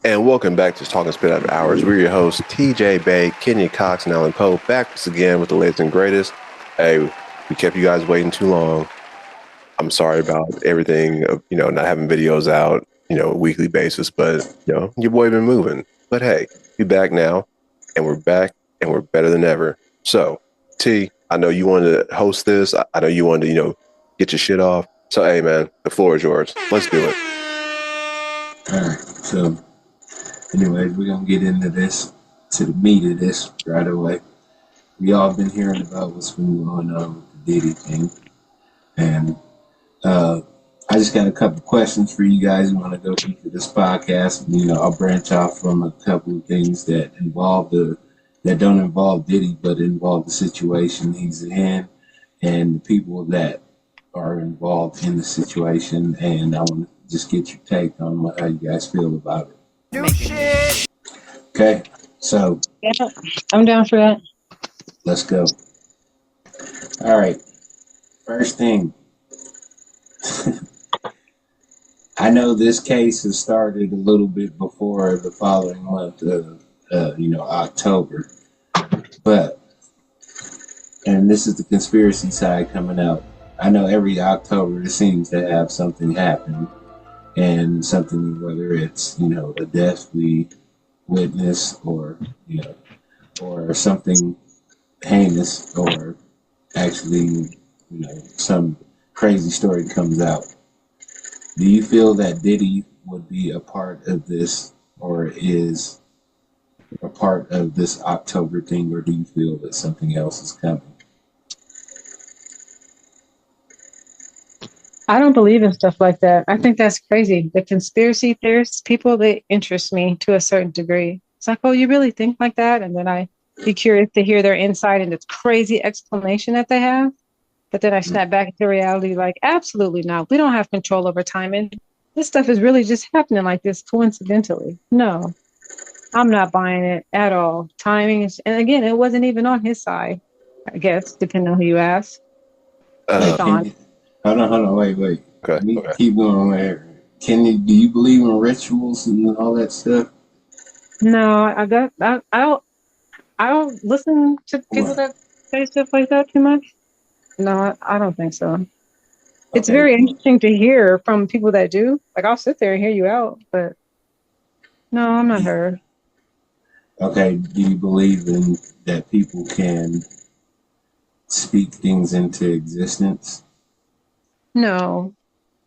And welcome back to Talkin Spit After Hours. We're your hosts, TJ Bay, Kenya Cox, and Alan Poe, back once again with the latest and greatest. Hey, we kept you guys waiting too long. I'm sorry about everything, not having videos out, weekly basis, but, your boy been moving. But hey, we're back now, and we're back, and we're better than ever. So, T, I know you wanted to host this. I know you wanted to, get your shit off. So, hey, man, the floor is yours. Let's do it. All right, so... anyways, we're going to get into this, to the meat of this right away. We all been hearing about what's been going on with the Diddy thing. And I just got a couple questions for you guys who want to go through this podcast. I'll branch off from a couple of things that don't involve Diddy, but involve the situation he's in and the people that are involved in the situation. And I want to just get your take on how you guys feel about it. New shit. Okay, so yeah, I'm down for that. Let's go. All right. First thing, I know this case has started a little bit before the following month of, October, and this is the conspiracy side coming out. I know every October it seems to have something happen. And something, whether it's, a death we witness or, or something heinous or actually, some crazy story comes out. Do you feel that Diddy would be a part of this or is a part of this October thing, or do you feel that something else is coming? I don't believe in stuff like that. I think that's crazy. The conspiracy theorists, people, they interest me to a certain degree. It's like, oh, you really think like that? And then I be curious to hear their insight and this crazy explanation that they have. But then I snap back into reality like, absolutely not. We don't have control over timing. This stuff is really just happening like this coincidentally. No, I'm not buying it at all. Timing is, and again, it wasn't even on his side, I guess, depending on who you ask. Hold on, wait. Okay. Keep going there. Do you believe in rituals and all that stuff? No, I don't listen to people that say stuff like that too much. No, I don't think so. It's very interesting to hear from people that do. Like, I'll sit there and hear you out, but no, I'm not her. Okay, do you believe in that people can speak things into existence? No.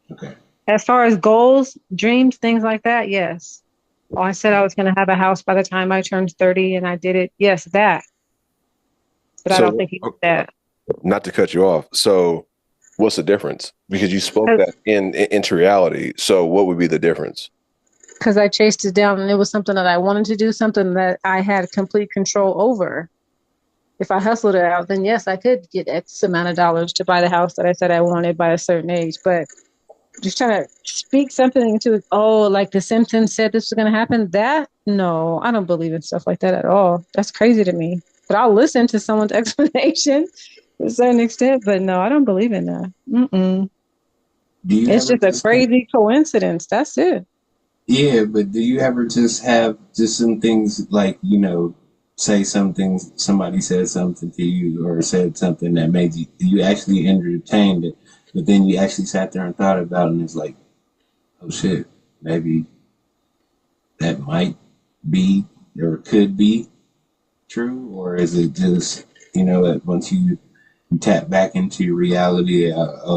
Okay. As far as goals, dreams, things like that, yes. Oh, I said I was going to have a house by the time I turned 30, and I did it. Yes, that. But I don't think he did that. Not to cut you off. So what's the difference? Because you spoke that into reality. So what would be the difference? Because I chased it down, and it was something that I wanted to do, something that I had complete control over. If I hustled it out, then yes, I could get X amount of dollars to buy the house that I said I wanted by a certain age. But just trying to speak something into it, like the Simpsons said this was going to happen, no, I don't believe in stuff like that at all. That's crazy to me. But I'll listen to someone's explanation to a certain extent. But no, I don't believe in that. It's just a crazy coincidence. That's it. Yeah, but do you ever just have just some things like, say something, somebody said something to you or said something that made you actually entertained it, but then you actually sat there and thought about it and it's like, oh shit, maybe that might be or could be true? Or is it just, that once you tap back into your reality,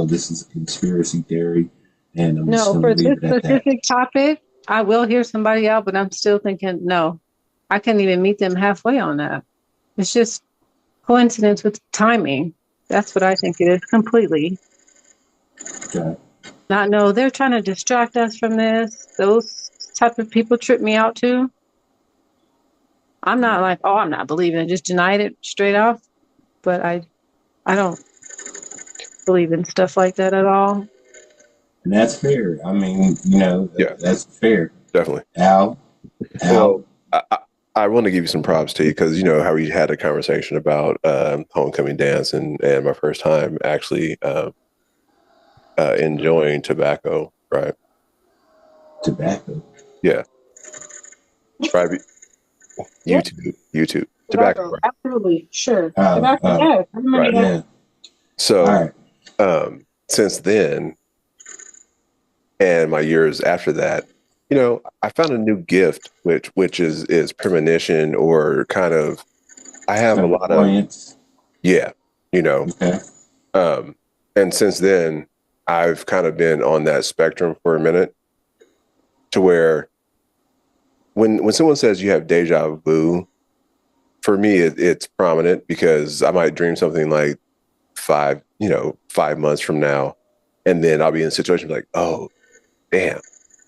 this is a conspiracy theory and I'm just going to leave it at that? No, for this specific topic, I will hear somebody out, but I'm still thinking, no. I can't even meet them halfway on that. It's just coincidence with timing. That's what I think it is completely. Okay. No, they're trying to distract us from this. Those type of people trip me out too. I'm not like, I'm not believing it. Just denied it straight off. But I don't believe in stuff like that at all. And that's fair. I mean, Yeah, that's fair. definitely. Al, Well, I want to give you some props to you because you know how we had a conversation about homecoming dance and my first time actually enjoying tobacco, right? tobacco. Yeah, right. Yep. YouTube, tobacco, Tobacco. right? Absolutely. Sure. Oh, Tobacco. oh, Yes. I remember Right. that. yeah. All So, right. since then and my years after that, you know, I found a new gift, which is premonition or kind of. I have a lot of Clairvoyance. yeah, you know, Okay. um, and since then I've kind of been on that spectrum for a minute to where when someone says you have deja vu, for me it's prominent because I might dream something like 5 months from now, and then I'll be in a situation like, oh, damn.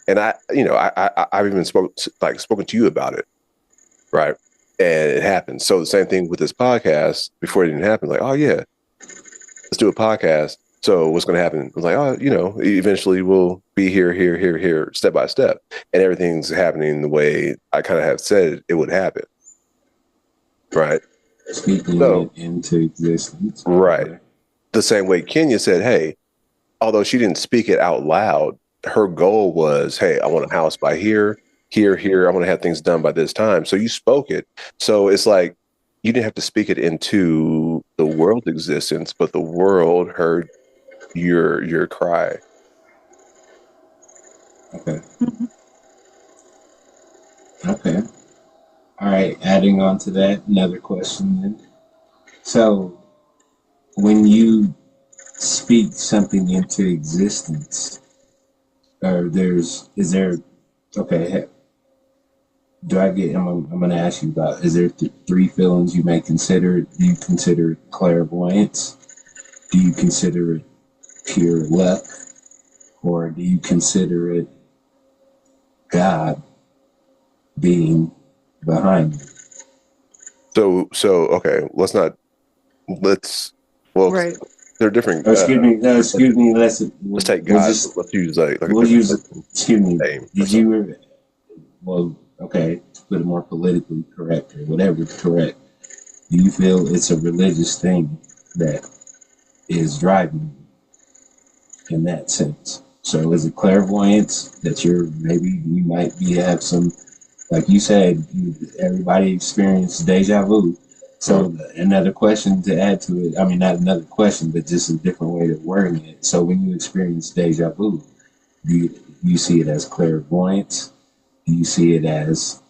And I've even spoken to you about it, right? And it happened. So the same thing with this podcast before it even happened. Like, oh yeah, let's do a podcast. So what's going to happen? I was like, oh, eventually we'll be here, step by step, and everything's happening the way I kind of have said it would happen, right? Speaking So, it into existence. right, Okay. the same way Kenya said, hey, although she didn't speak it out loud, her goal was, hey, I want a house by here. I want to have things done by this time. So you spoke it. So it's like you didn't have to speak it into the world's existence, but the world heard your cry. Okay. Mhm. Okay. All right. Adding on to that, another question then. So, when you speak something into existence, is there, okay, I'm going to ask you about, is there three feelings you may consider? Do you consider it clairvoyance? Do you consider it pure luck? Or do you consider it God being behind you? So okay, let's well, Right. they're different. Excuse me. Let's take We'll God. just Let's use like a we'll different use. Excuse me. name or Did something. you? Well, okay. To put it more politically correct or whatever is correct. Do you feel it's a religious thing that is driving you in that sense? So is it clairvoyance that you might be have some, like you said, everybody experienced deja vu. So another question to add to it, I mean, not another question, but just a different way of wording it. So when you experience deja vu, do you see it as clairvoyance? Do you see it as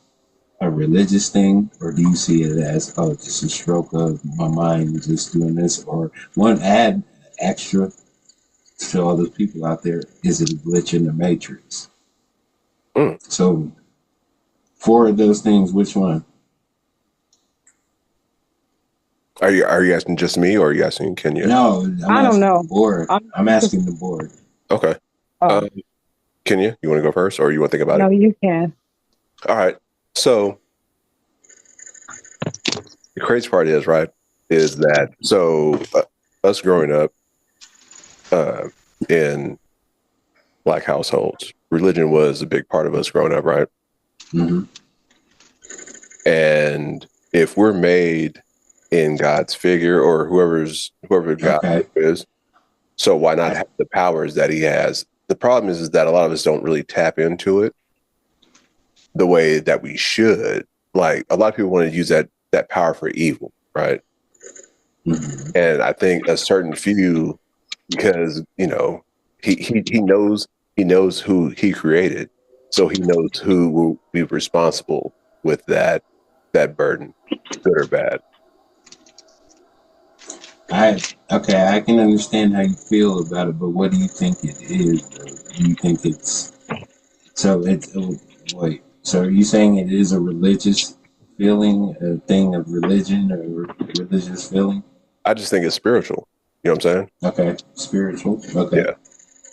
a religious thing? Or do you see it as, oh, just a stroke of my mind just doing this? Or one add extra to all those people out there, is it a glitch in the matrix? Mm. So four of those things, which one? Are you asking just me or are you asking Kenya? No, I'm I don't asking the know. board. I'm asking the board. Okay. Oh, Um, Kenya, you want to go first or you want to think about no, it? you can. All right. So the crazy part is, right, is that us growing up in black households, religion was a big part of us growing up, right? Mm-hmm. And if we're made in God's figure or whoever God Okay. is, so why not have the powers that he has? The problem is that a lot of us don't really tap into it the way that we should. Like a lot of people want to use that power for evil, right? Mm-hmm. And I think a certain few, because he knows who he created, so he knows who will be responsible with that burden, good or bad. I can understand how you feel about it, but what do you think it is? Though? Do you think it's so? Wait. So are you saying it is a religious feeling, a thing of religion, or religious feeling? I just think it's spiritual. You know what I'm saying? Okay, spiritual. Okay. Yeah.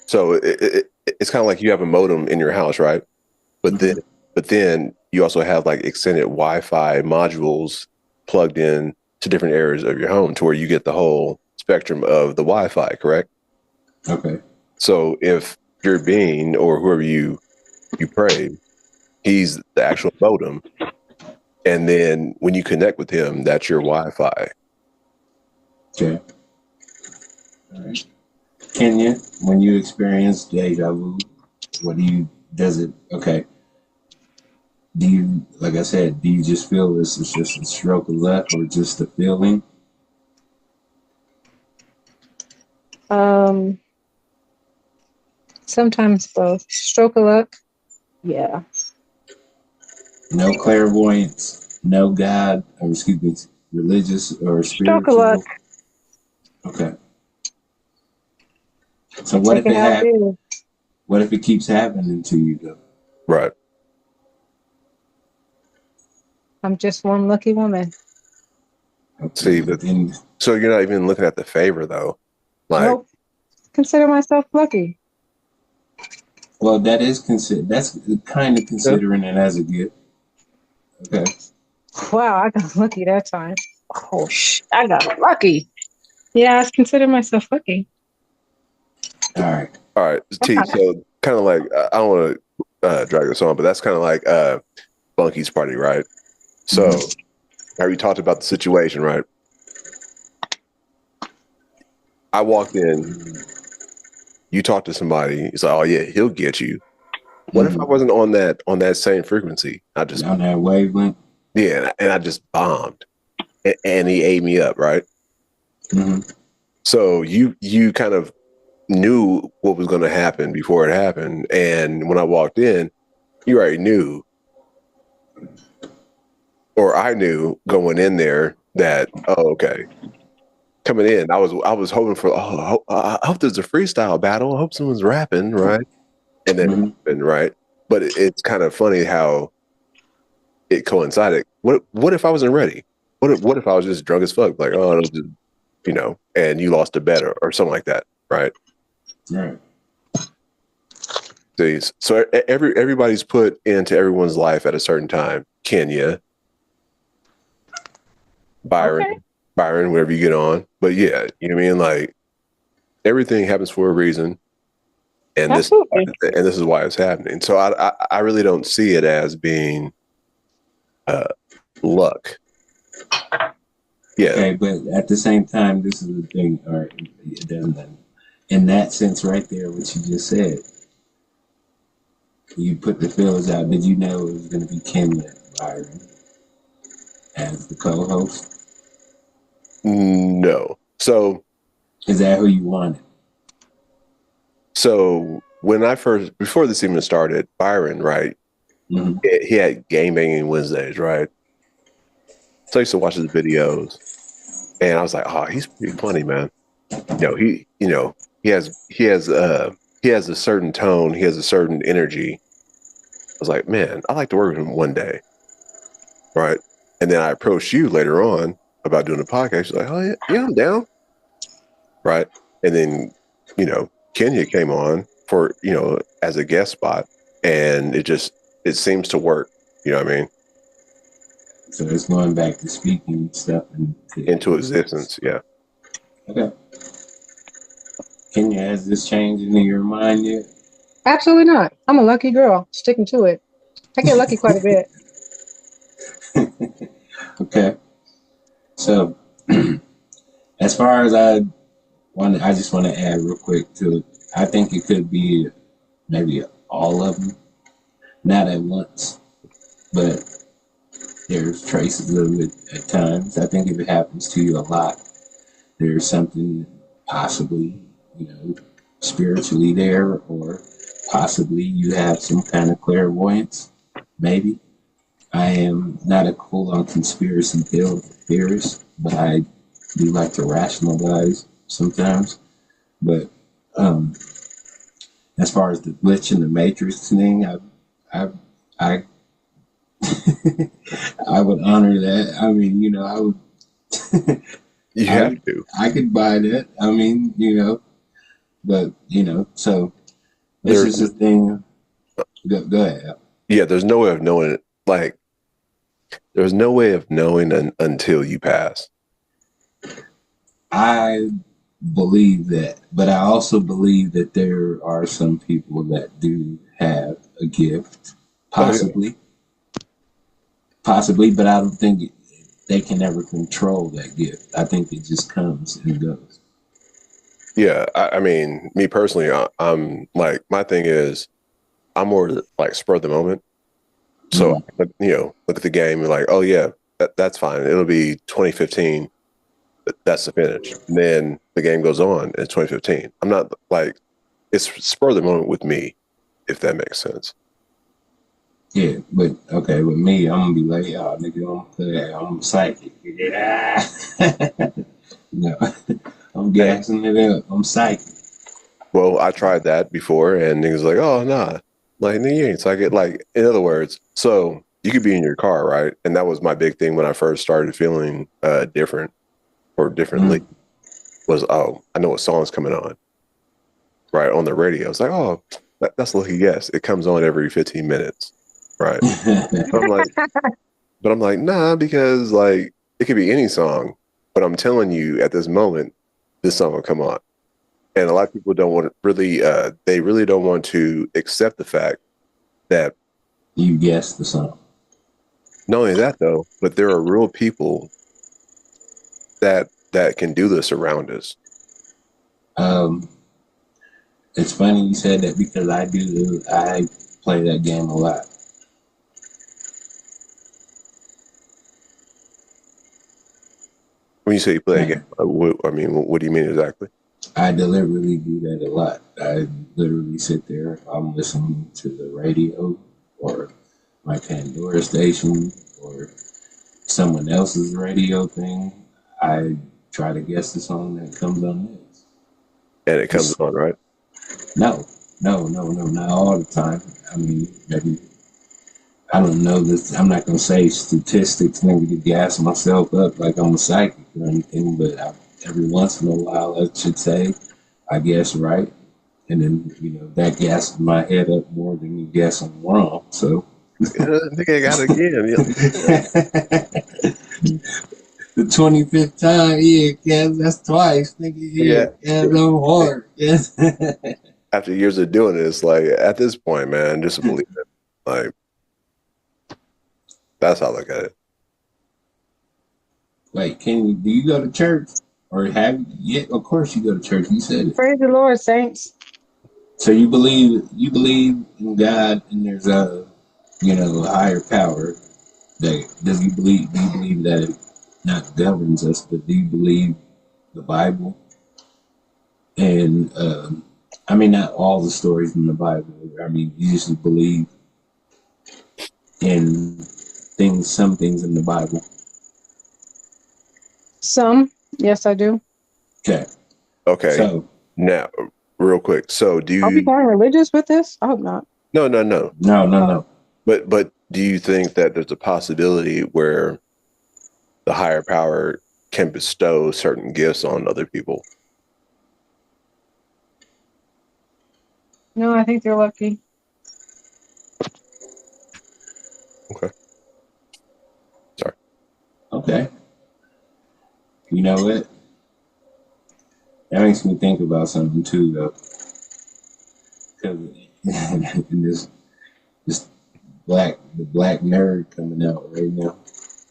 So it's kind of like you have a modem in your house, right? But then Mm-hmm. but then you also have like extended Wi-Fi modules plugged in to different areas of your home to where you get the whole spectrum of the Wi-Fi, correct? Okay. So if your being or whoever you pray, he's the actual modem, and then when you connect with him, that's your Wi-Fi. Okay. All right. Kenya, when you experience deja vu, do you, like I said, do you just feel this is just a stroke of luck or just a feeling? Sometimes both. Stroke of luck. Yeah. No clairvoyance, no God, or excuse me, religious or Stroke of luck. spiritual. Okay. So Take it how it is. what if it keeps happening to you though? Right. I'm just one lucky woman. Okay. See, but so you're not even looking at the favor though. Like, nope. Consider myself lucky. well, that's kind of considering it as a gift. Okay. Wow, I got lucky that time. Oh, I got lucky. Yeah, I consider myself lucky. All right. all right, T. So kind of like I don't want to drag this on, but that's kind of like Bunky's party, right? So have you talked about the situation, right? I walked in, you talked to somebody, it's like, oh yeah, he'll get you. What if I wasn't on that same frequency? I just on that wavelength. Yeah, and I just bombed, and he ate me up, right? Mm-hmm. So you kind of knew what was going to happen before it happened, and when I walked in, you already knew, or I knew going in there that, oh, okay, coming in, I was hoping for, I hope there's a freestyle battle. I hope someone's rapping, right? And then it happened, right? But it's kind of funny how it coincided. What if I wasn't ready? What if I was just drunk as fuck? Like, oh, it'll just, and you lost a bet or something like that, right? Right. So everybody's put into everyone's life at a certain time. Kenya, Byron, Okay. wherever you get on. But yeah, you know what I mean? Like, everything happens for a reason. And Absolutely. this is why it's happening. So I really don't see it as being luck. Yeah. Okay, but at the same time, this is the thing. All right, then, in that sense, right there, what you just said, you put the feelers out. Did you know it was going to be Kenya Byron as the co-host? No. So is that who you wanted? So when before this even started, Byron, right? Mm-hmm. He had Game Banging Wednesdays, right? So I used to watch his videos, and I was like, oh, he's pretty funny, man. He has a certain tone, he has a certain energy. I was like, man, I'd like to work with him one day, right? And then I approached you later on about doing a podcast. You're like, oh yeah, I'm down, right? And then Kenya came on for as a guest spot, and it seems to work. You know what I mean? So it's going back to speaking stuff into existence. Yeah. Okay. Kenya, has this changed into your mind yet? Absolutely not. I'm a lucky girl, sticking to it. I get lucky quite a bit. Okay. So, as far as I just want to add real quick to it. I think it could be maybe all of them, not at once, but there's traces of it at times. I think if it happens to you a lot, there's something possibly, spiritually there, or possibly you have some kind of clairvoyance, maybe. I am not a full-on conspiracy theorist, but I do like to rationalize sometimes. But as far as the glitch in the matrix thing, I I would honor that. I mean, I would. You have to. I could buy that. I mean, but so this is the thing. Go ahead. Yeah, there's no way of knowing it. Like, there's no way of knowing until you pass. I believe that, but I also believe that there are some people that do have a gift, Oh yeah, possibly, but I don't think they can ever control that gift. I think it just comes and goes. yeah. I mean, me personally, I'm like my thing is I'm more like spur of the moment. So Mm. look at the game and like, oh yeah, that's fine. It'll be 2015. That's the finish. And then the game goes on in 2015. I'm not like it's spur of the moment with me, if that makes sense. Yeah, but okay, with me, I'm gonna be like, oh, nigga, I'm psychic. Yeah. No, I'm Hey, gassing it up. I'm psychic. well, I tried that before, and niggas like, oh nah, like you ain't psychic. Like in other words, so you could be in your car, right? And that was my big thing when I first started feeling different or differently. Mm. Was I know what song's coming on right on the radio. It's like, oh, that's a lucky guess. It comes on every 15 minutes, right? But I'm like, nah, because like it could be any song, but I'm telling you at this moment, this song will come on. And a lot of people don't want to really, they really don't want to accept the fact that You guessed the song. not only that though, but there are real people that can do this around us. Um, it's funny you said that because I play that game a lot. When you say you play a game, And I mean, what do you mean exactly? I deliberately do that a lot. I literally sit there, I'm listening to the radio or my Pandora station or someone else's radio thing. I try to guess the song that comes on next. And it comes It's, on, right? no, no, not all the time. I mean, maybe I don't know this. I'm not gonna say statistics, maybe to gas myself up like I'm a psychic or anything, but every once in a while, I should say, I guess right, and then that gasses my head up more than you guess I'm wrong. So I think I got it again. the 25th time, yeah, Kev, that's twice, nigga. Yeah, Yeah. Kev, I'm hard. Yes. After years of doing this, like at this point, man, just believe it. Like that's how I look at it. Wait, do you go to church or have you? Yeah, of course you go to church. You said it. Praise the Lord, saints. So you believe in God and there's a higher power that do you believe that it not governs us, but do you believe the Bible? And I mean not all the stories in the Bible. I mean you just believe in some things in the Bible. Some, yes, I do. Okay. Okay. So Now, real quick. So do Are we you going religious with this? I hope not. no. no. But do you think that there's a possibility where the higher power can bestow certain gifts on other people? No, I think they're lucky. Okay. Sorry. Okay. You know what? That makes me think about something too though. Because this the black nerd coming out right now.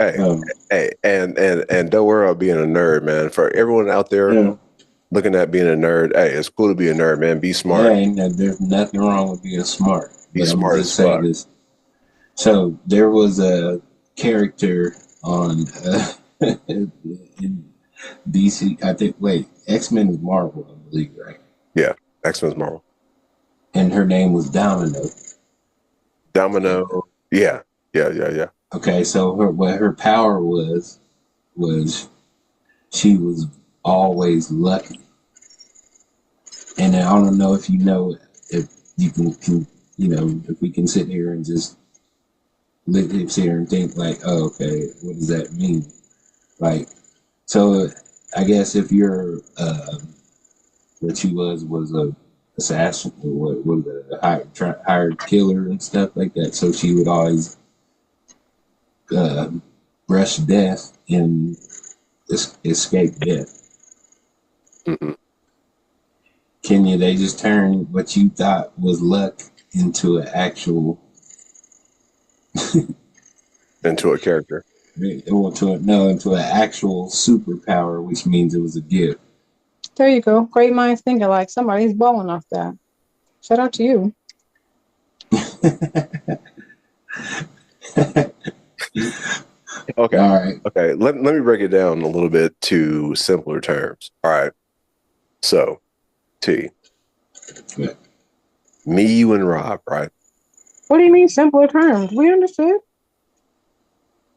Hey, Um, hey, and don't worry about being a nerd, man. For everyone out there yeah, looking at being a nerd, hey, it's cool to be a nerd, man. Be yeah, smart. there's nothing wrong with being smart, Be but I'm gonna smart as just say fuck. this. So there was a character on in DC. I think. Wait, X-Men is Marvel, I believe, right? Yeah. X-Men's Marvel. And her name was Domino. Domino. Yeah. Yeah. Okay, so what her power was she was always lucky. And I don't know if you know if you can if we can sit here and just sit here and think like, oh, okay, what does that mean? Like, so I guess if you're what she was a assassin or what was a hired killer and stuff like that. So she would always uh, brush death and escape death. Mm-mm. Kenya, they just turned what you thought was luck into an actual Into a character. into an actual superpower, which means it was a gift. There you go. Great minds think alike. Somebody's balling off that. Shout out to you. Okay. All right. Okay. Let me break it down a little bit to simpler terms. All right. So, T. Yeah. Me, you, and Rob, right? What do you mean simpler terms? We understood.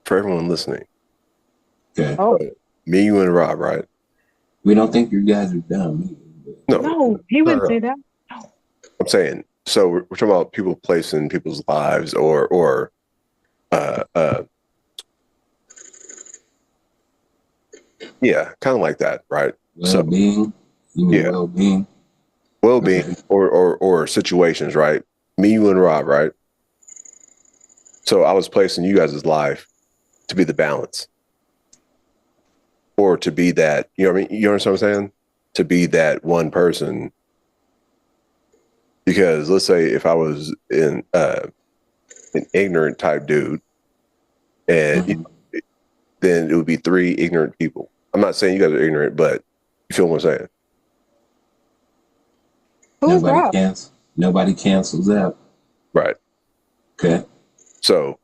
For everyone listening. Okay. Oh, Me, you, and Rob, right? We don't think you guys are dumb either. no, he wouldn't say that. I'm saying, so we're talking about people placing people's lives or yeah, kind of like that, right? Well-being. You mean yeah. well-being? Well-being Okay. or situations, right? Me, you, and Rob, right? So I was placing you guys' life to be the balance. Or to be that, you know what I mean? You understand what I'm saying? To be that one person. Because let's say if I was an ignorant type dude, and then it would be 3 ignorant people. I'm not saying you guys are ignorant, but you feel what I'm saying? Who's Rob? Nobody cancels out. Right. Okay. So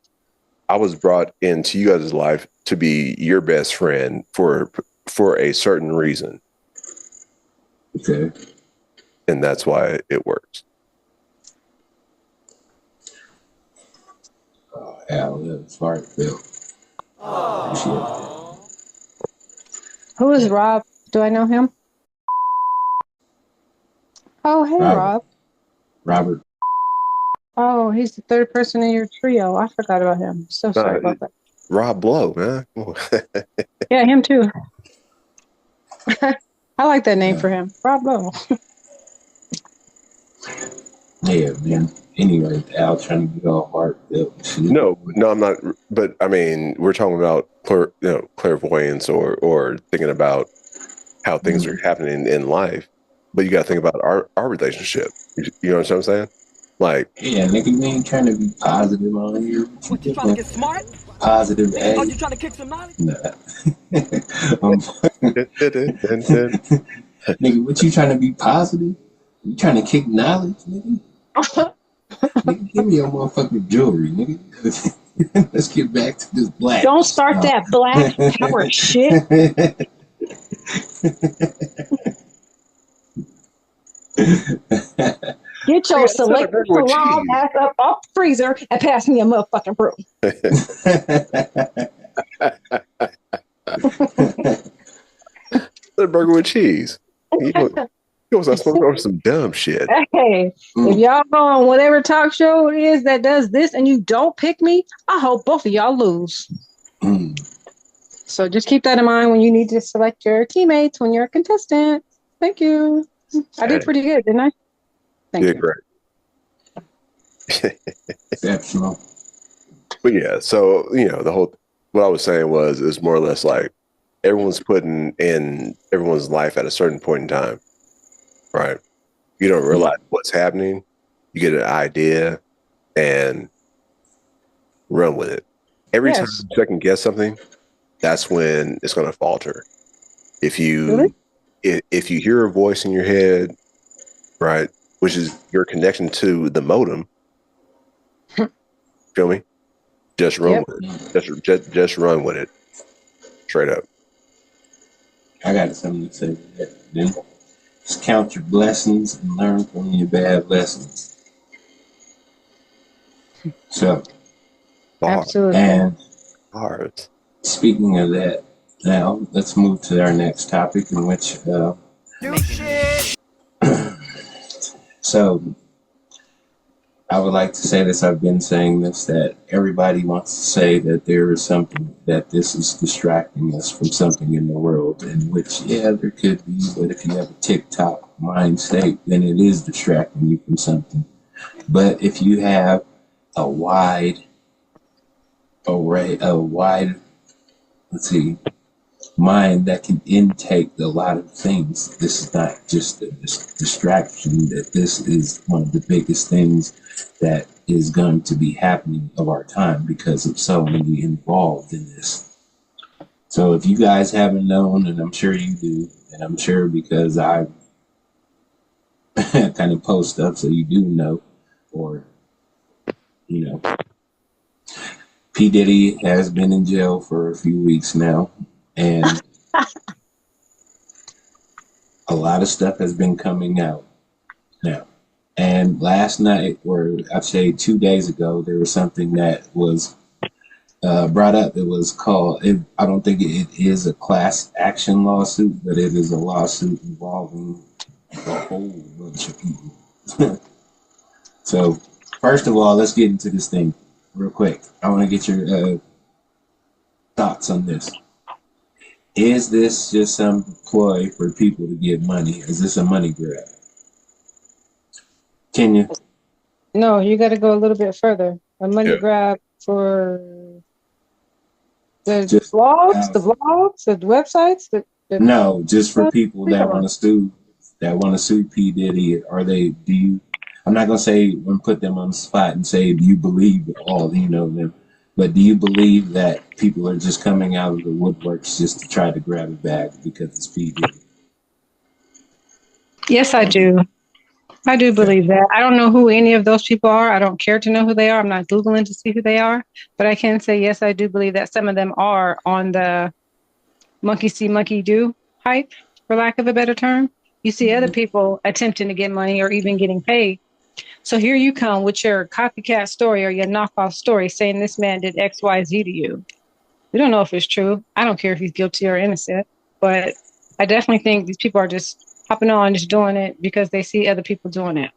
I was brought into you guys' life to be your best friend for a certain reason. Okay. And that's why it works. Oh, hell, that's heartfelt. Who is Rob? Do I know him? Oh, hey, Rob. Robert. Oh, he's the third person in your trio. I forgot about him. So sorry about that. Rob Blow, man. Yeah, him too. I like that name for him. Rob Blow. Yeah, man. Anyway, Al trying to get all heartfelt. No, I'm not. But I mean, we're talking about clairvoyance or thinking about how things are happening in life. But you got to think about our relationship. You know what I'm saying? Like, yeah, nigga, you ain't trying to be positive on here. What, you trying to get smart? Positive, nigga, oh, you trying to kick some knowledge? Nah. Nigga, what you trying to be positive? You trying to kick knowledge, nigga? Nigga, give me your motherfucking jewelry, nigga. Let's get back to this black. Don't start that black power shit. Get your selected salon ass up off the freezer and pass me a motherfucking broom. a burger with cheese. You was not supposed to go some dumb shit. Hey, if y'all go on whatever talk show it is that does this and you don't pick me, I hope both of y'all lose. So just keep that in mind when you need to select your teammates when you're a contestant. Thank you. I did pretty good, didn't I? Thank you. Great. Exceptional. But yeah, so what I was saying was it's more or less like everyone's putting in everyone's life at a certain point in time, right? You don't realize what's happening. You get an idea and run with it. Every time you second guess something, that's when it's going to falter. If you if you hear a voice in your head, right, which is your connection to the modem, feel me? Just run with it. Just run with it. Straight up. I got something to say to that. Then just count your blessings and learn from your bad lessons. So, absolutely. And bars. Speaking of that, now let's move to our next topic, in which so I would like to say this. I've been saying this, that everybody wants to say that there is something, that this is distracting us from something in the world, in which, yeah, there could be, but if you have a TikTok mind state, then it is distracting you from something. But if you have a wide array, let's see, mind that can intake a lot of things. This is not just a distraction, that this is one of the biggest things that is going to be happening of our time because of so many involved in this. So if you guys haven't known, and I'm sure you do, and I'm sure because I kind of post stuff so you do know, or, you know, P. Diddy has been in jail for a few weeks now, and a lot of stuff has been coming out now. And last night, or I'd say 2 days ago, there was something that was brought up. It was called, I don't think it is a class action lawsuit, but it is a lawsuit involving a whole bunch of people. So, first of all, let's get into this thing real quick. I want to get your thoughts on this. Is this just some ploy for people to get money? Is this a money grab? Kenya? No, you got to go a little bit further. A money Yeah. grab for the Just blogs, the websites. No, just for people Think that about want to sue P. Diddy. Are they? Do you? I'm not gonna say and put them on the spot and say, do you believe all them? But do you believe that people are just coming out of the woodworks just to try to grab a bag because it's P. Diddy? Yes, I do. I do believe that. I don't know who any of those people are. I don't care to know who they are. I'm not Googling to see who they are. But I can say, yes, I do believe that some of them are on the monkey see, monkey do hype, for lack of a better term. You see other people attempting to get money or even getting paid. So here you come with your copycat story or your knockoff story saying this man did X, Y, Z to you. We don't know if it's true. I don't care if he's guilty or innocent. But I definitely think these people are just hopping on, just doing it because they see other people doing it.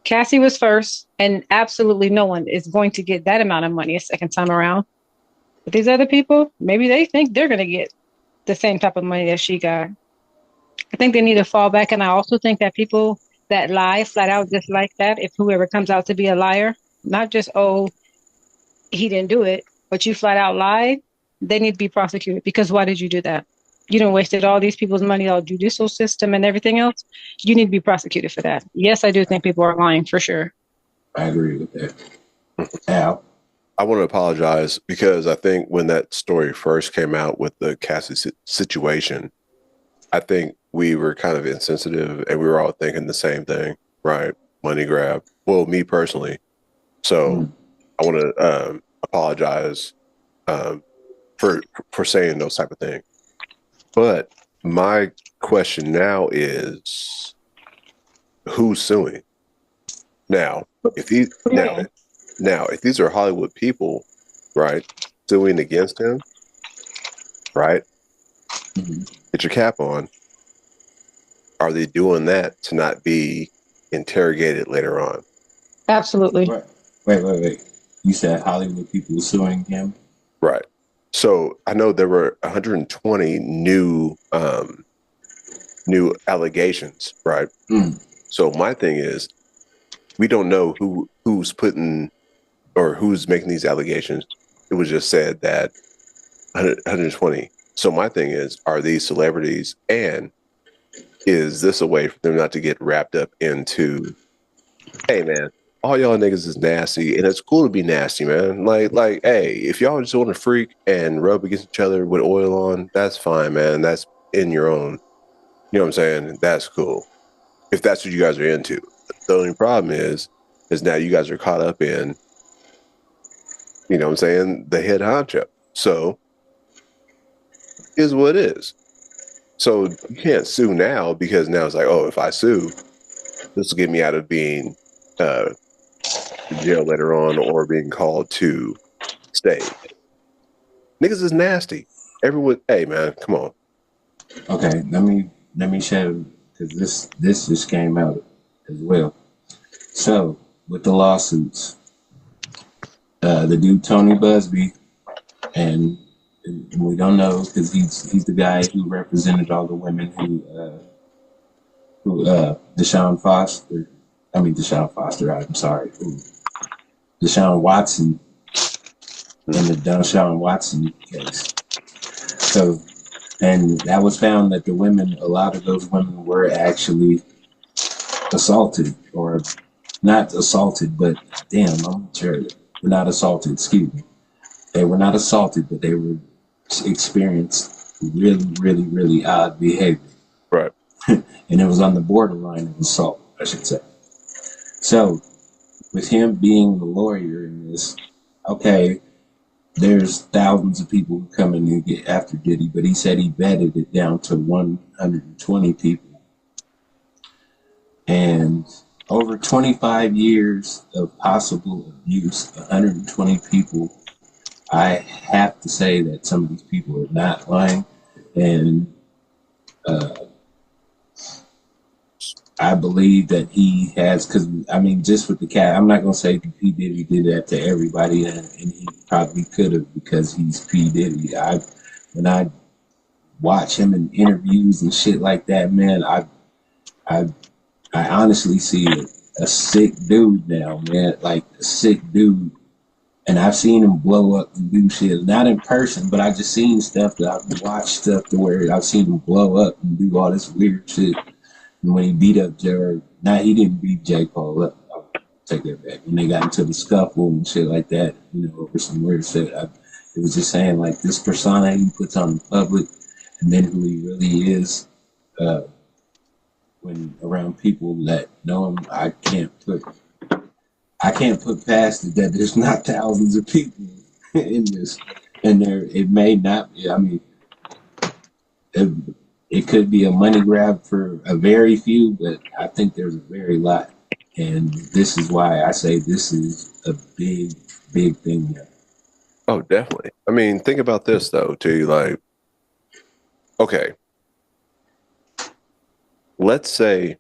Cassie was first, and absolutely no one is going to get that amount of money a second time around. But these other people, maybe they think they're going to get the same type of money that she got. I think they need to fall back. And I also think that people that lie flat out just like that, if whoever comes out to be a liar, not just, oh, he didn't do it, but you flat out lied, they need to be prosecuted. Because why did you do that? You done wasted all these people's money, our judicial system and everything else. You need to be prosecuted for that. Yes, I do think people are lying for sure. I agree with that. Al? I want to apologize because I think when that story first came out with the Cassie situation, I think we were kind of insensitive and we were all thinking the same thing, right? Money grab. Well, me personally. So I want to apologize for saying those type of things. But my question now is, who's suing? Now, if these are Hollywood people, right, suing against him, right? Get your cap on. Are they doing that to not be interrogated later on? Absolutely. Wait. You said Hollywood people suing him? Right. So I know there were 120 new allegations, right? So my thing is, we don't know who's putting or who's making these allegations. It was just said that 120. So my thing is, are these celebrities, and is this a way for them not to get wrapped up into, hey man, all y'all niggas is nasty, and it's cool to be nasty, man. Like, hey, if y'all just want to freak and rub against each other with oil on, that's fine, man. That's in your own, you know what I'm saying? That's cool. If that's what you guys are into. The only problem is now you guys are caught up in, you know what I'm saying, the head honcho. So, is what it is. So you can't sue now because now it's like, oh, if I sue, this will get me out of being in jail later on or being called to stay. Niggas is nasty. Everyone, hey man, come on. Okay, let me share, because this just came out as well. So with the lawsuits, the dude Tony Busby, and we don't know because he's the guy who represented all the women who Deshaun Foster. I'm sorry, Deshaun Watson in the Deshaun Watson case. So And that was found that a lot of those women were actually assaulted, or not assaulted, but damn, I'm sure were not assaulted, excuse me. They were not assaulted, but they were experienced really, really, really odd behavior. Right. And it was on the borderline of assault, I should say. So, with him being the lawyer in this, okay, there's thousands of people who come in and get after Diddy, but he said he vetted it down to 120 people. And over 25 years of possible abuse, 120 people, I have to say that some of these people are not lying. And I believe that he has, because I mean, just with the cat, I'm not gonna say P Diddy did that to everybody, and he probably could have because he's P Diddy. When I watch him in interviews and shit like that, man, I honestly see a sick dude now, man, like a sick dude. And I've seen him blow up and do shit, not in person, but I just seen stuff that I've watched stuff to where I've seen him blow up and do all this weird shit. And when he beat up Jared, he didn't beat J. Cole up. I'll take that back. When they got into the scuffle and shit like that, over some weird shit, it was just saying, like, this persona he puts on the public and then who he really is when around people that know him, I can't put past it that there's not thousands of people in this. And it may not be, I mean, it could be a money grab for a very few, but I think there's a very lot. And this is why I say this is a big, big thing now. Oh, definitely. I mean, think about this though, too. Like, okay, let's say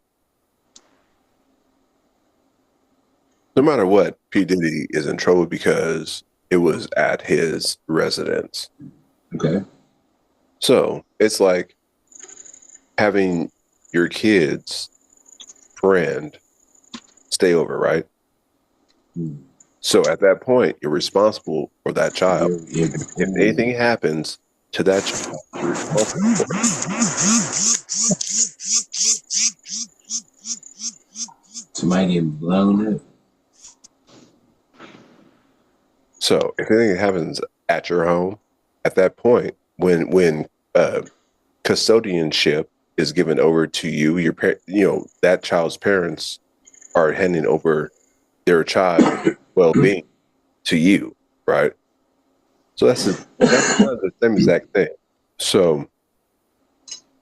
no matter what, P. Diddy is in trouble because it was at his residence. Okay. So it's like having your kid's friend stay over, right? Mm. So at that point, you're responsible for that child. If anything happens to that child, you're responsible for it. Somebody getting blown up. So if anything happens at your home, at that point, when custodianship is given over to you, that child's parents are handing over their child's well-being to you, right? So that's kind of the same exact thing. So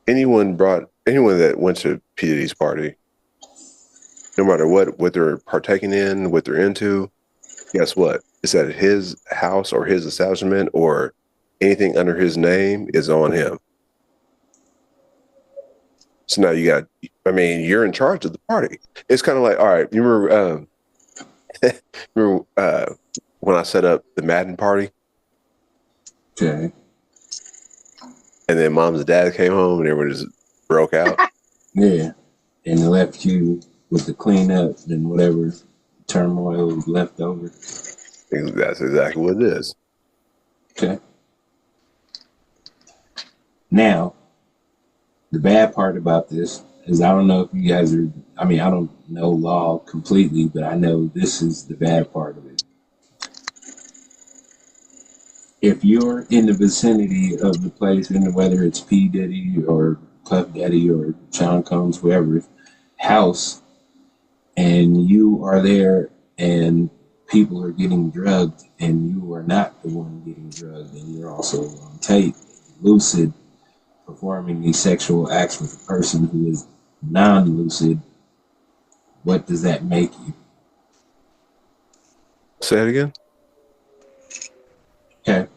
anyone that went to P. Diddy's party, no matter what they're partaking in, what they're into, guess what? It's at his house or his establishment, or anything under his name is on him. So now you're in charge of the party. It's kind of like, all right, you remember, when I set up the Madden party? Okay. And then moms and dads came home and everyone just broke out. Yeah. And they left you with the cleanup and whatever turmoil was left over. That's exactly what it is. Okay. Now, the bad part about this is I don't know if you guys are, I don't know law completely, but I know this is the bad part of it. If you're in the vicinity of the place, whether it's P. Diddy or Puff Daddy or Sean Combs, whoever, house, and you are there and people are getting drugged and you are not the one getting drugged and you're also on tape, lucid, performing these sexual acts with a person who is non-lucid, what does that make you? Say it again? Okay.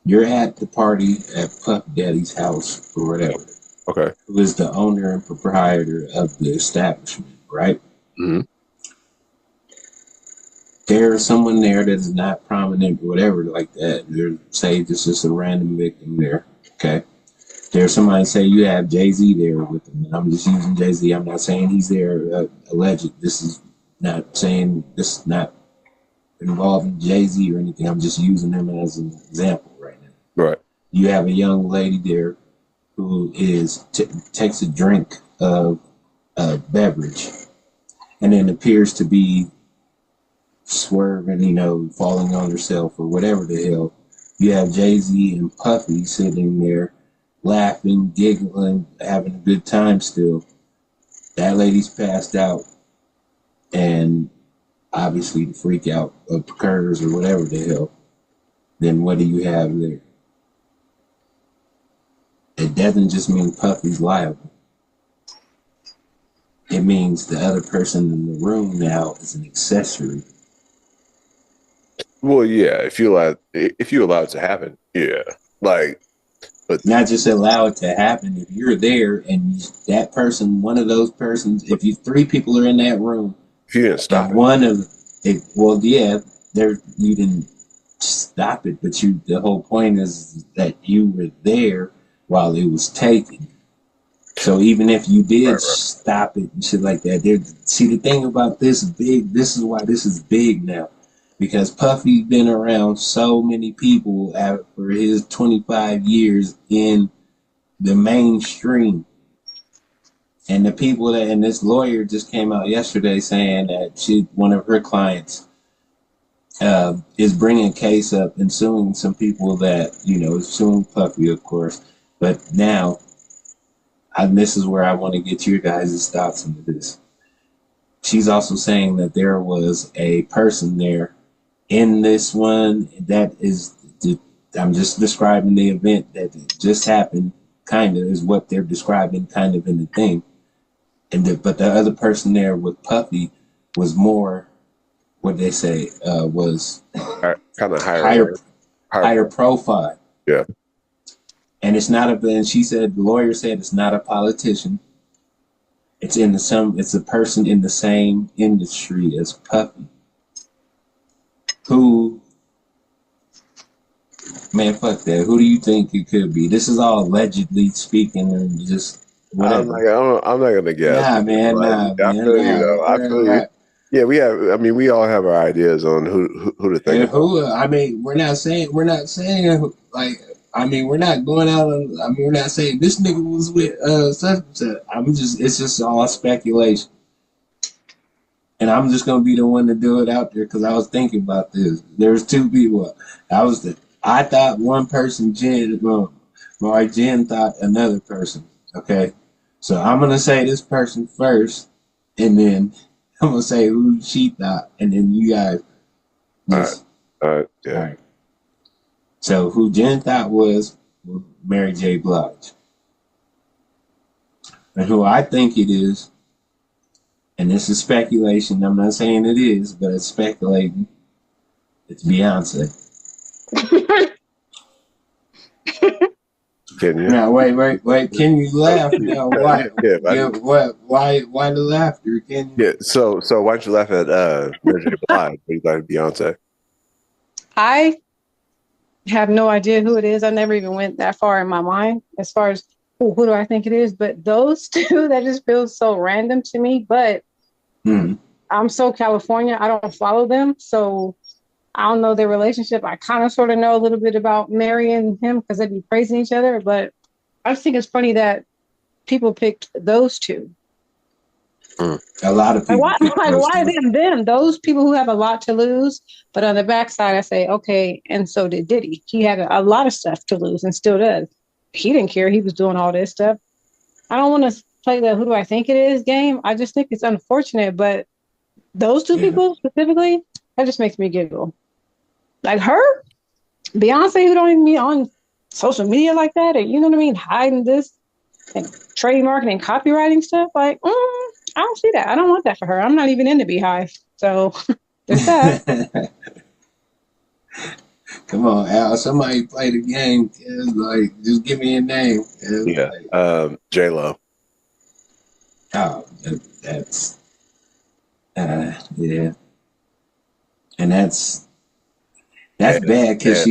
You're at the party at Puff Daddy's house or whatever. Okay. Who is the owner and proprietor of the establishment, right? Mm-hmm. There's someone there that is not prominent or whatever like that. Say this is a random victim there. Okay. There's somebody say you have Jay-Z there with them. And I'm just using Jay-Z. I'm not saying he's there alleged. This is not saying this is not involving Jay-Z or anything. I'm just using him as an example right now. Right. You have a young lady there who takes a drink of a beverage and then appears to be swerving, falling on herself or whatever the hell. You have Jay-Z and Puffy sitting there laughing, giggling, having a good time still. That lady's passed out, and obviously the freak out occurs or whatever the hell. Then what do you have there? It doesn't just mean Puffy's liable. It means the other person in the room now is an accessory. Well, yeah, if you allow it to happen, yeah. But not just allow it to happen. If you're there and that person, one of those persons, if you three people are in that room, if you didn't stop and it, one of it, well, yeah, there you didn't stop it, but the whole point is that you were there while it was taken. So even if you did stop it and shit like that, see the thing about this this is why this is big now. Because Puffy's been around so many people for his 25 years in the mainstream. And the people and this lawyer just came out yesterday saying that one of her clients is bringing a case up and suing some people that, suing Puffy, of course. But now, this is where I want to get your guys' thoughts into this. She's also saying that there was a person there in this one that is, I'm just describing the event that just happened, kind of is what they're describing kind of in the thing. But the other person there with Puffy was more, what they say, was kind of higher profile. Yeah. And it's not and she said, the lawyer said it's not a politician. It's it's a person in the same industry as Puffy. Who, man, fuck that. Who do you think it could be? This is all allegedly speaking and just whatever. I'm not gonna guess. Nah, man. I feel you though. I feel you. Yeah, we all have our ideas on who to think about. We're not saying like, we're not going out on, we're not saying this nigga was with such and such. It's just all speculation. And I'm just gonna be the one to do it out there because I was thinking about this. There's two people. I thought one person, Jen thought another person. Okay, so I'm gonna say this person first, and then I'm gonna say who she thought, and then you guys. All right. Yeah. All right. So who Jen thought was Mary J. Blige, and who I think it is. And this is speculation. I'm not saying it is, but it's speculating. It's Beyonce. Can you? Now, wait. Can you laugh now? Why? Why the laughter? Can you? Yeah. So why don't you laugh at Mary J. Blige? You like Beyonce? I have no idea who it is. I never even went that far in my mind as far as who do I think it is. But those two, that just feels so random to me. But I'm so California, I don't follow them, so I don't know their relationship. I kind of sort of know a little bit about Mary and him because they'd be praising each other, but I just think it's funny that people picked those two. A lot of people. Why them? Those people who have a lot to lose, but on the backside, I say, okay, and so did Diddy. He had a lot of stuff to lose and still does. He didn't care. He was doing all this stuff. I don't want to play the who do I think it is game. I just think it's unfortunate, but those two people specifically, that just makes me giggle. Like her, Beyonce, who don't even be on social media like that, or you know what I mean, hiding this and trademarking and copywriting stuff. Like, I don't see that. I don't want that for her. I'm not even into Beehive, so there's that. Come on, Al. Somebody play the game. Like, just give me a name. Yeah, J-Lo. Oh, that's yeah, and that's bad because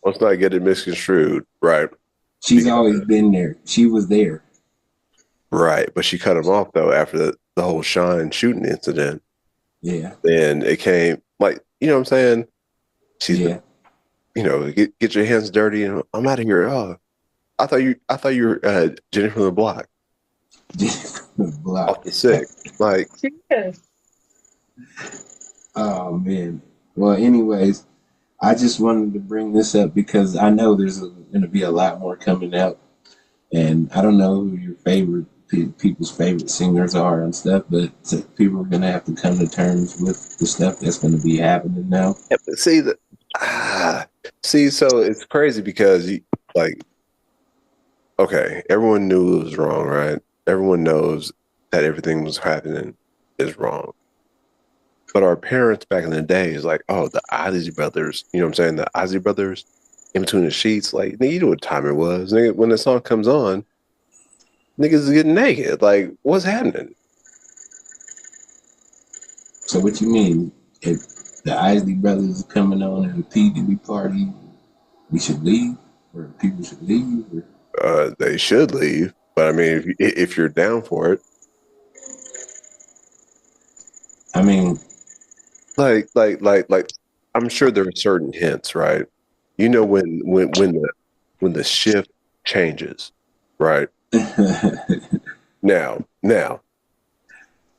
let's not get it misconstrued, right? She's always been there. She was there, right? But she cut him off though after the whole Sean shooting incident. Yeah, then it came like, you know what I'm saying? get your hands dirty and I'm out of here. Oh, I thought you were Jenny from the block Block. off the sick. Like, Yes. Oh man. Well, anyways, I just wanted to bring this up because I know there's going to be a lot more coming out, and I don't know who your favorite people's favorite singers are and stuff, but people are going to have to come to terms with the stuff that's going to be happening now. see the ah, see, so it's crazy because like, okay, everyone knew it was wrong, right? Everyone knows that everything was happening is wrong. But our parents back in the day is like, oh, the Ozzy brothers, you know what I'm saying? The Ozzy brothers in between the sheets, like, nigga, you know what time it was. Nigga, when the song comes on, niggas is getting naked. Like, what's happening? So what you mean? If the Isley brothers are coming on at a PDB party, we should leave, or people should leave, or They should leave. But I mean, if you're down for it, I mean, like, I'm sure there are certain hints, right? You know when the shift changes, right? Now, or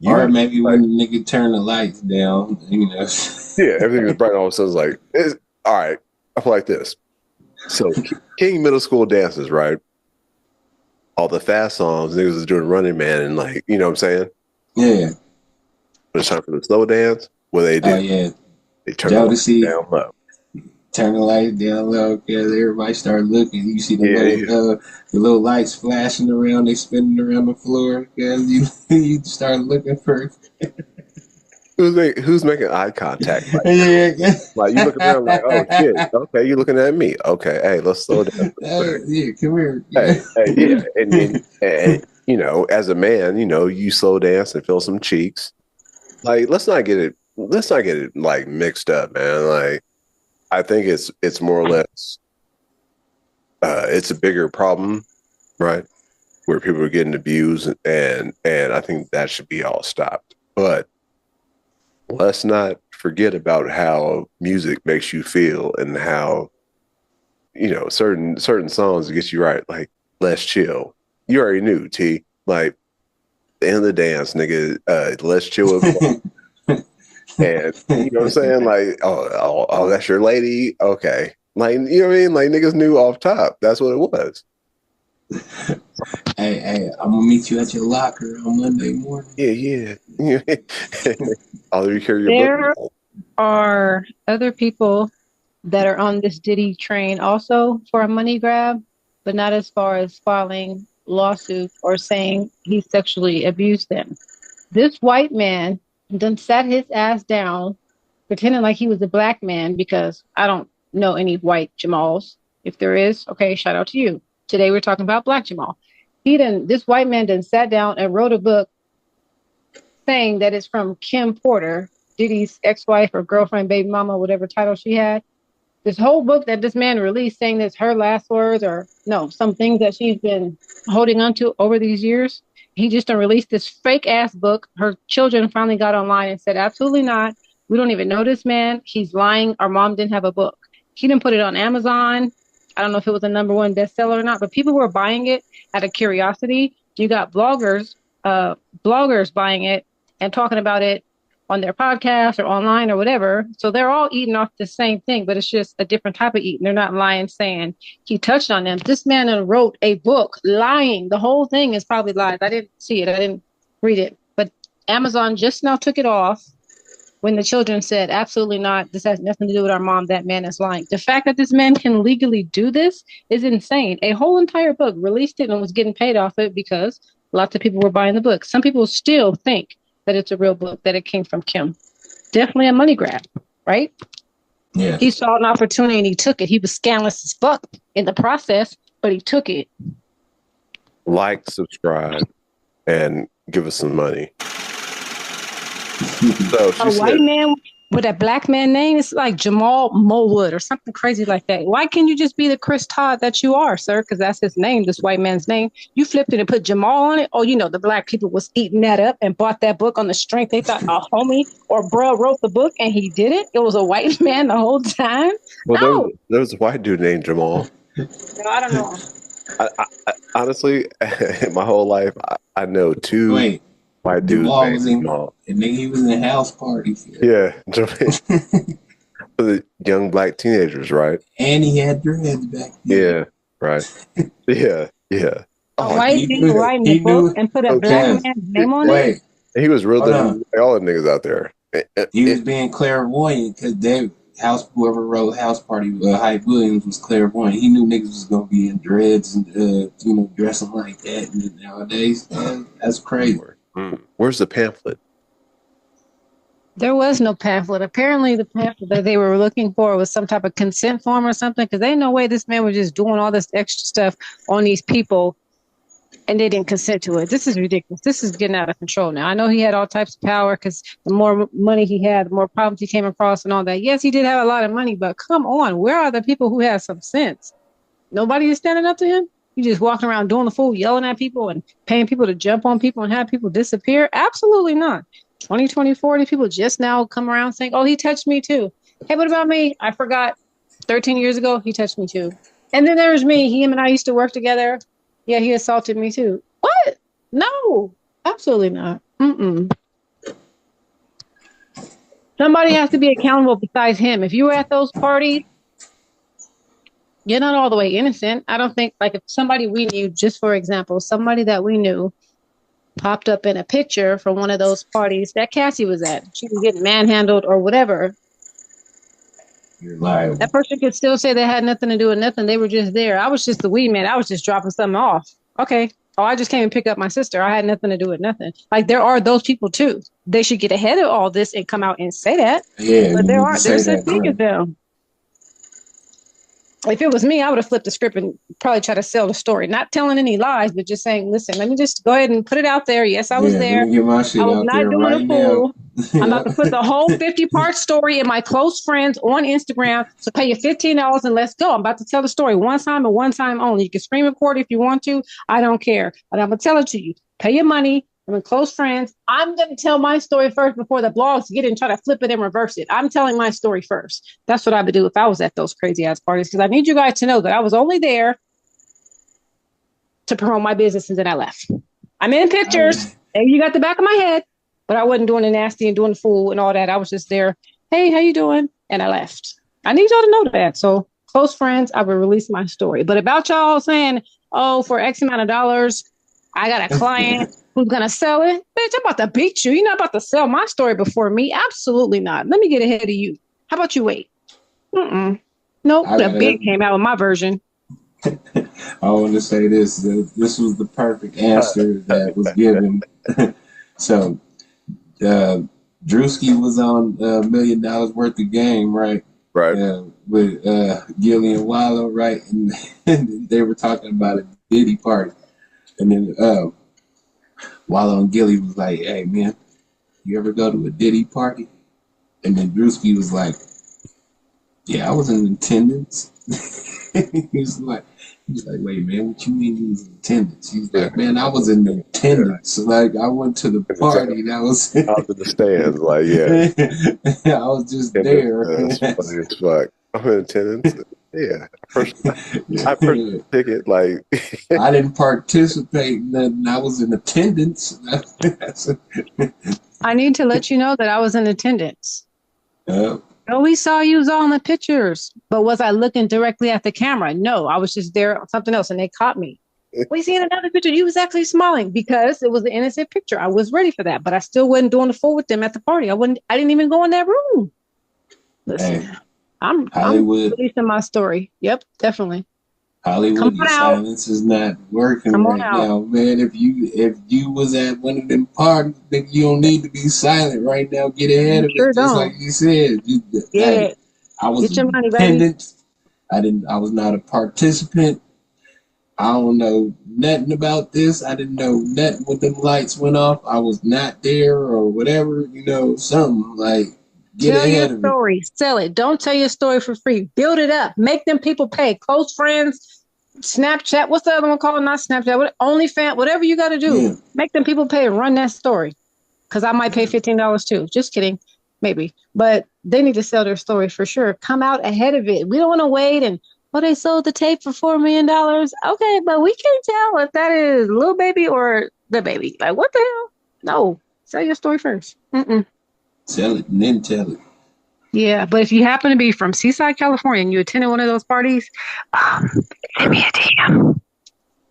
you maybe like, when the nigga turn the lights down, you know. yeah, everything is bright. And all of a sudden, it's like, all right. I feel like this. So, King Middle School dances, right? All the fast songs, niggas is doing Running Man, and like, you know what I'm saying? Yeah. When it's time for the slow dance, what they Oh do, yeah. they turn the lights Jodeci, down low. turn the lights down low because everybody start looking. You see Yeah, yeah. the little lights flashing around, they spinning around the floor because you you start looking for. Who's making eye contact? Yeah. Like you looking around like, oh shit, okay, you looking at me. Okay, hey, let's slow down real quick. Yeah, come here. Hey, yeah, and as a man, you slow dance and feel some cheeks. Like, let's not get it like mixed up, man. Like, I think it's more or less, it's a bigger problem, right? Where people are getting abused, and I think that should be all stopped. But let's not forget about how music makes you feel and how certain songs get you right. Like, let's chill. You already knew, T. Like, the end of the dance, nigga. Let's chill with, and you know what I'm saying. Like, oh, that's your lady. Okay, like, you know what I mean. Like, niggas knew off top. That's what it was. Hey, I'm gonna meet you at your locker on Monday morning. Yeah, yeah. I'll carry your book. There are other people that are on this Diddy train also for a money grab, but not as far as filing lawsuits or saying he sexually abused them. This white man then sat his ass down, pretending like he was a black man because I don't know any white Jamals. If there is, okay, shout out to you. Today we're talking about Black Jamal. This white man then sat down and wrote a book saying that it's from Kim Porter, Diddy's ex-wife or girlfriend, baby mama, whatever title she had. This whole book that this man released saying that's her last words or no, some things that she's been holding on to over these years. He just released this fake ass book. Her children finally got online and said, absolutely not. We don't even know this man. He's lying. Our mom didn't have a book. He didn't put it on Amazon. I don't know if it was a #1 bestseller or not, but people were buying it out of curiosity. You got bloggers buying it and talking about it on their podcast or online or whatever. So they're all eating off the same thing, but it's just a different type of eating. They're not lying, saying he touched on them. This man wrote a book lying. The whole thing is probably lies. I didn't see it. I didn't read it. But Amazon just now took it off when the children said, absolutely not. This has nothing to do with our mom. That man is lying. The fact that this man can legally do this is insane. A whole entire book released it and was getting paid off it because lots of people were buying the book. Some people still think that it's a real book, that it came from Kim. Definitely a money grab, right? Yeah. He saw an opportunity and he took it. He was scandalous as fuck in the process, but he took it. Like, subscribe, and give us some money. So A white man But that black man name is like Jamal Mowood or something crazy like that. Why can't you just be the Chris Todd that you are, sir? Because that's his name, this white man's name. You flipped it and put Jamal on it. Oh, the black people was eating that up and bought that book on the strength. They thought a homie or bruh wrote the book and he did it. It was a white man the whole time. Well, No, there was a white dude named Jamal. no, I don't know. I honestly, my whole life, I know two Wait, white dudes Jamal named was in, Jamal. and then he was in house parties. Yeah, for the young black teenagers, right? And he had dreads back then. Yeah, right. Yeah. A Oh, white he dude knew- writing he a book knew- and put a okay. black man's name on it. Wait, he was realer Hold than all the niggas out there. he was being clairvoyant because whoever wrote House Party, Hype Williams was clairvoyant. He knew niggas was gonna be in dreads and dressing like that. And nowadays, that's crazy. Where's the pamphlet? There was no pamphlet. Apparently, the pamphlet that they were looking for was some type of consent form or something, because ain't no way this man was just doing all this extra stuff on these people and they didn't consent to it. This is ridiculous. This is getting out of control now. I know he had all types of power because the more money he had, the more problems he came across and all that. Yes, he did have a lot of money, but come on, where are the people who have some sense? Nobody is standing up to him? You just walking around doing the fool, yelling at people and paying people to jump on people and have people disappear? Absolutely not. 2024, these people just now come around saying, oh, he touched me too. Hey, what about me? I forgot 13 years ago, he touched me too. And then there's me. Him and I used to work together. Yeah, he assaulted me too. What? No, absolutely not. Somebody has to be accountable besides him. If you were at those parties, you're not all the way innocent. I don't think, like, if somebody we knew, just for example, somebody that we knew popped up in a picture from one of those parties that Cassie was at, she was getting manhandled or whatever, You're liable. that person could still say they had nothing to do with nothing. They were just there. I was just the weed man. I was just dropping something off. Okay. Oh, I just came and pick up my sister. I had nothing to do with nothing. Like, there are those people too. They should get ahead of all this and come out and say that. Yeah, But there's there's such thing as them. If it was me, I would have flipped the script and probably try to sell the story. Not telling any lies, but just saying, listen, let me just go ahead and put it out there. Yes, I was there. Let me get my shit I was out not there doing right a now. fool. I'm about to put the whole 50-part story in my close friends on Instagram. So pay you $15 and let's go. I'm about to tell the story one time and one time only. You can screen record if you want to. I don't care. But I'm going to tell it to you. Pay your money. I'm in close friends. I'm going to tell my story first before the blogs get in and try to flip it and reverse it. I'm telling my story first. That's what I would do if I was at those crazy ass parties, because I need you guys to know that I was only there to promote my business and then I left. I'm in pictures and you got the back of my head, but I wasn't doing the nasty and doing the fool and all that. I was just there. Hey, how you doing? And I left. I need y'all to know that. So close friends, I will release my story. But about y'all saying, oh, for X amount of dollars, I got a client who's going to sell it. Bitch, I'm about to beat you. You're not about to sell my story before me. Absolutely not. Let me get ahead of you. How about you wait? Nope. The big came out with my version. I want to say this. This was the perfect answer that was given. So, Drewski was on $1 million worth of game, right? Right. With Gilly and Wallow, right? And they were talking about a Diddy party. And then Wallow and Gilly was like, hey, man, you ever go to a Diddy party? And then Drewski was like, yeah, I was in attendance. he was like, wait, man, what you mean you was in attendance? He's like, man, I was in attendance. Like, I went to the party. That was out in the stands, like, yeah. I was just there. That's funny as fuck. I'm in attendance. Yeah. I purchased a ticket, like. I didn't participate in nothing. I was in attendance. I need to let you know that I was in attendance. Oh, we saw you was all in the pictures, but was I looking directly at the camera? No, I was just there on something else and they caught me. We seen another picture. You was actually smiling because it was an innocent picture. I was ready for that, but I still wasn't doing the fool with them at the party. I didn't even go in that room. Listen, hey, I'm releasing my story. Yep, definitely. Hollywood, your silence is not working right now, man. If you was at one of them parties, then you don't need to be silent right now. Get ahead of it, just like you said. Hey, I was in attendance. I was not a participant. I don't know nothing about this. I didn't know nothing when them lights went off. I was not there or whatever, something like Get Tell your ahead of it. story. Sell it. Don't tell your story for free. Build it up. Make them people pay. Close friends, Snapchat. What's the other one called? Not Snapchat. OnlyFans. Whatever you got to do. Yeah. Make them people pay and run that story. Because I might pay $15 too. Just kidding. Maybe. But they need to sell their story for sure. Come out ahead of it. We don't want to wait and, they sold the tape for $4 million. Okay, but we can't tell if that is Lil Baby or the baby. Like, what the hell? No. Sell your story first. Sell it and then tell it. Yeah, but if you happen to be from Seaside, California, and you attended one of those parties, send me a DM.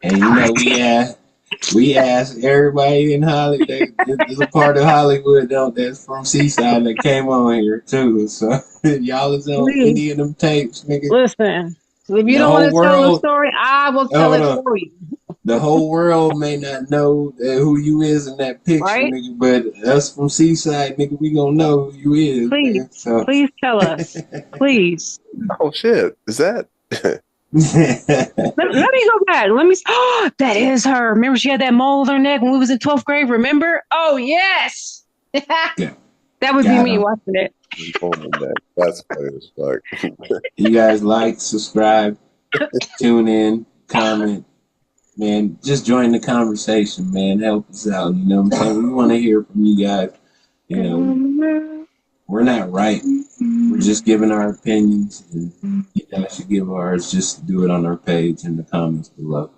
And you know, we asked everybody in Hollywood. There's a part of Hollywood that's from Seaside that came on here too. So y'all is on any of them tapes, nigga. Listen, if you The don't whole want to tell the world- story, I will tell it for you. The whole world may not know who you is in that picture, Right? nigga, but us from Seaside, nigga, we gonna know who you is. Please, man. So. please tell us. Please. Oh shit! Is that? Let me go back. Let me. Oh, that is her. Remember, she had that mole on her neck when we was in 12th grade. Remember? Oh yes. That would be me watching it. That's funny as fuck. You guys like, subscribe, tune in, comment. Man, just join the conversation, man. Help us out. You know what I'm saying? We want to hear from you guys. You know, we're not right. We're just giving our opinions. And you guys should give ours. Just do it on our page in the comments below.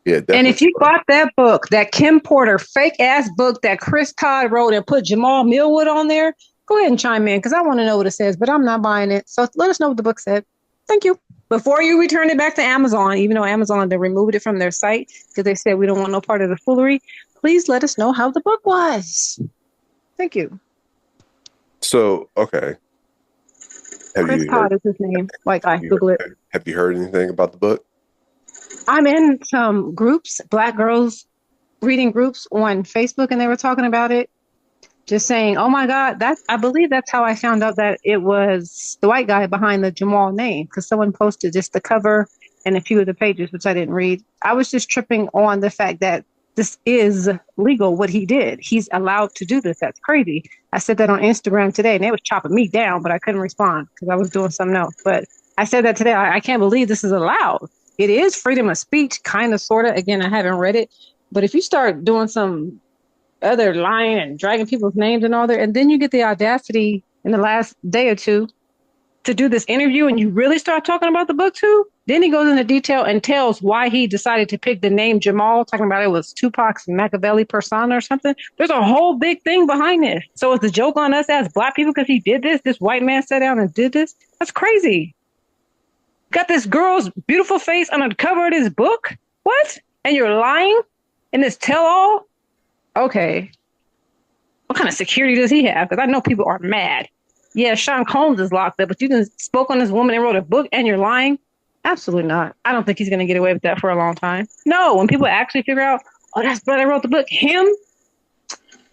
Yeah, definitely. And if you bought that book, that Kim Porter fake ass book that Chris Todd wrote and put Jamal Millwood on there, go ahead and chime in because I want to know what it says, but I'm not buying it. So let us know what the book said. Thank you. Before you return it back to Amazon, even though Amazon, they removed it from their site because they said we don't want no part of the foolery, please let us know how the book was. Thank you. So, okay. Chris Todd is his name. White guy. Google it. Have you heard anything about the book? I'm in some groups, Black girls reading groups on Facebook, and they were talking about it. Just saying, oh my God, I believe that's how I found out that it was the white guy behind the Jamal name, because someone posted just the cover and a few of the pages, which I didn't read. I was just tripping on the fact that this is legal, what he did. He's allowed to do this. That's crazy. I said that on Instagram today, and they was chopping me down, but I couldn't respond because I was doing something else. But I said that today. I can't believe this is allowed. It is freedom of speech, kind of, sort of. Again, I haven't read it. But if you start doing some other lying and dragging people's names and all that, and then you get the audacity in the last day or two to do this interview and you really start talking about the book too, then he goes into detail and tells why he decided to pick the name Jamal, talking about it was Tupac's Machiavelli persona or something. There's a whole big thing behind this. So it's a joke on us as Black people because he did this. This white man sat down and did this. That's crazy. Got this girl's beautiful face on the cover of this book? What? And you're lying in this tell-all? Okay. What kind of security does he have? Because I know people are mad. Yeah, Sean Combs is locked up, but you can spoke on this woman and wrote a book and you're lying? Absolutely not. I don't think he's going to get away with that for a long time. No, when people actually figure out, oh, that's brother wrote the book, him,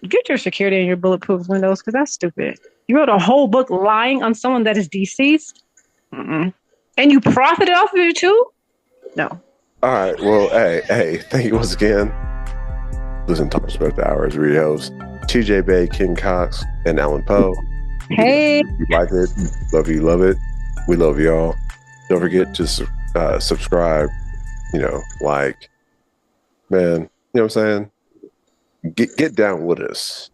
get your security in your bulletproof windows because that's stupid. You wrote a whole book lying on someone that is deceased? Mm-mm. And you profited off of it too? No. All right. Well, hey, thank you once again. Listen to Talkin Spit After Hours, read hosts TJ Bay, King Cox, and Alan Poe. Hey. You like it. Love you, love it. We love y'all. Don't forget to subscribe, like, man, you know what I'm saying? Get down with us.